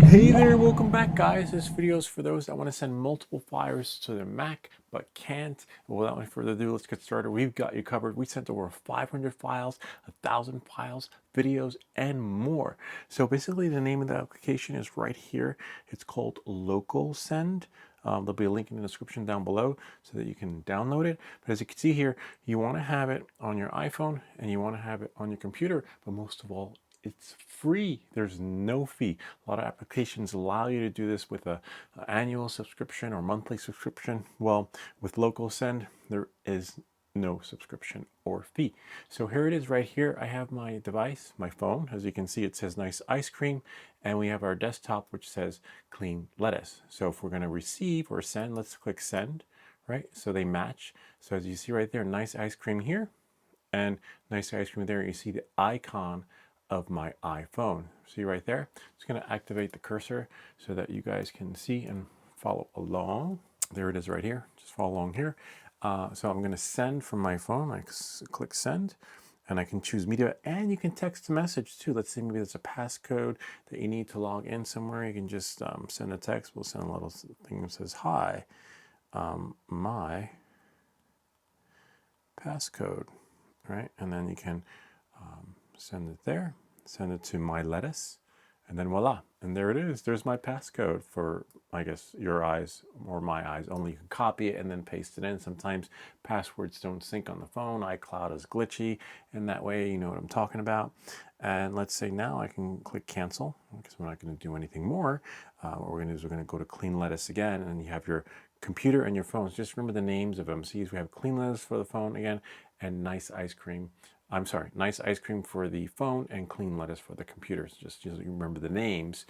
Hey there, welcome back guys. This video is for those that want to send multiple files to their Mac but can't. Without any further ado, let's get started. We've got you covered. We sent over 500 files, 1,000 files, videos, and more. So basically the name of the application is right here. It's called LocalSend. There'll be a link in the description down below so that you can download it. But as you can see here, you want to have it on your iPhone and you want to have it on your computer, but most of all, it's free. There's no fee. A lot of applications allow you to do this with an annual subscription or monthly subscription. Well, with LocalSend, there is no subscription or fee. So here it is right here. I have my device, my phone. As you can see, it says nice ice cream. And we have our desktop, which says clean lettuce. So if we're going to receive or send, let's click send, right? So they match. So as you see right there, nice ice cream here and nice ice cream there. You see the icon of my iPhone. See right there? Just going to activate the cursor so that you guys can see and follow along. There it is right here. Just follow along here. So I'm going to send from my phone. I click send and I can choose media, and you can text a message too. Let's say maybe there's a passcode that you need to log in somewhere. You can just send a text. We'll send a little thing that says, hi, my passcode, right? And then you can send it there, send it to my lettuce, and then voila. And there it is. There's my passcode for, I guess, your eyes or my eyes only. You can copy it and then paste it in. Sometimes passwords don't sync on the phone. iCloud is glitchy, and that way you know what I'm talking about. And let's say now I can click cancel because we're not going to do anything more. What we're going to do is we're going to go to clean lettuce again, and you have your computer and your phones. Just remember the names of them. See, we have clean lettuce for the phone again, and nice ice cream. I'm sorry, nice ice cream for the phone and clean lettuce for the computers. Just you remember the names.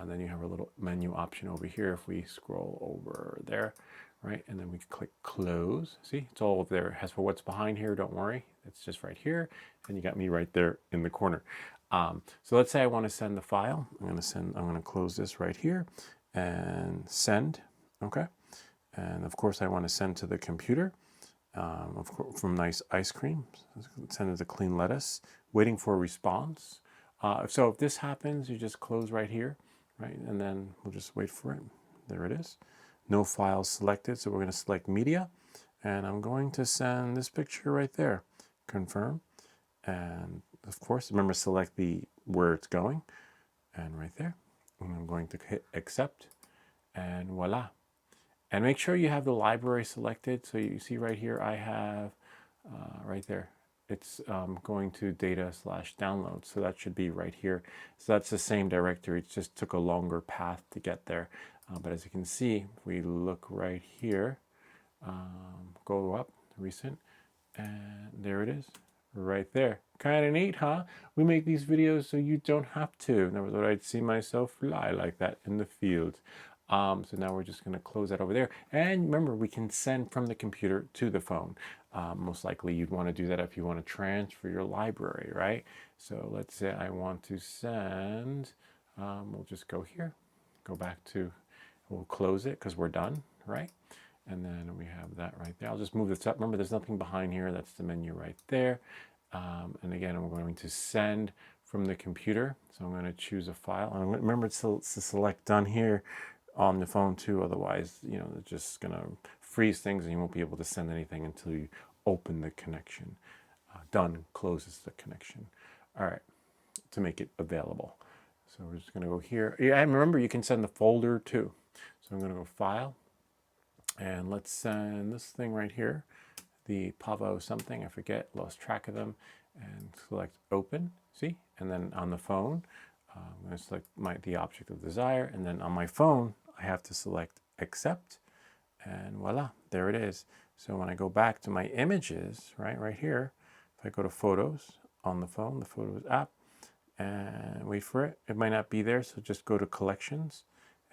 Then you have a little menu option over here. If we scroll over there, right, and then we click close. See, it's all there. As for what's behind here, don't worry. It's just right here, and you got me right there in the corner. So let's say I want to send the file. I'm going to close this right here and send. Okay, and of course I want to send to the computer. Of course, from nice ice cream, send it to clean lettuce, waiting for a response. So if this happens, you just close right here, right? And then we'll just wait for it. There it is. No files selected, so we're going to select media. And I'm going to send this picture right there. Confirm. And of course, remember select where it's going. And right there. And I'm going to hit accept. And voila. And make sure you have the library selected. So you see right here, I have right there. It's going to data/download. So that should be right here. So that's the same directory. It just took a longer path to get there. But as you can see, if we look right here, go up, recent, and there it is, right there. Kind of neat, huh? We make these videos so you don't have to. Never thought I'd see myself fly like that in the field. So now we're just going to close that over there. And remember, we can send from the computer to the phone. Most likely you'd want to do that if you want to transfer your library, right? So let's say I want to send, we'll just go here, go back to, we'll close it because we're done, right? And then we have that right there. I'll just move this up. Remember, there's nothing behind here. That's the menu right there. And again, I'm going to send from the computer. So I'm going to choose a file. And remember to select done here on the phone too. Otherwise, it's just going to freeze things and you won't be able to send anything until you open the connection. Done closes the connection. All right, to make it available. So we're just going to go here. Yeah, and remember, you can send the folder too. So I'm going to go File, and let's send this thing right here, the Pavo something, I forget, lost track of them, and select Open, see? And then on the phone, I'm going to select the object of desire, and then on my phone, I have to select Accept, and voila, there it is. So when I go back to my images, right here, if I go to Photos on the phone, the Photos app, and wait for it, it might not be there, so just go to Collections,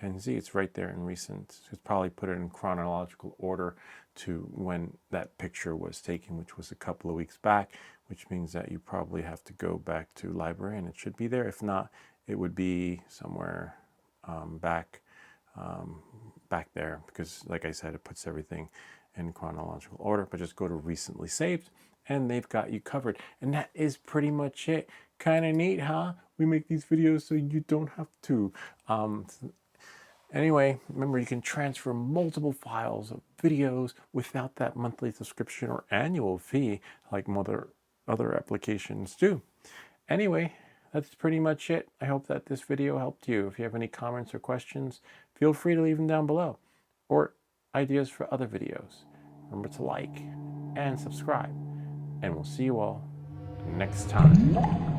and see it's right there in recent. It's probably put it in chronological order to when that picture was taken, which was a couple of weeks back, which means that you probably have to go back to library and it should be there. If not, it would be somewhere back there, because like I said, it puts everything in chronological order. But just go to recently saved and they've got you covered. And that is pretty much it. Kind of neat, huh? We make these videos so you don't have to. Anyway, remember you can transfer multiple files of videos without that monthly subscription or annual fee like other applications do. Anyway, that's pretty much it. I hope that this video helped you. If you have any comments or questions, feel free to leave them down below, or ideas for other videos. Remember to like and subscribe, and we'll see you all next time.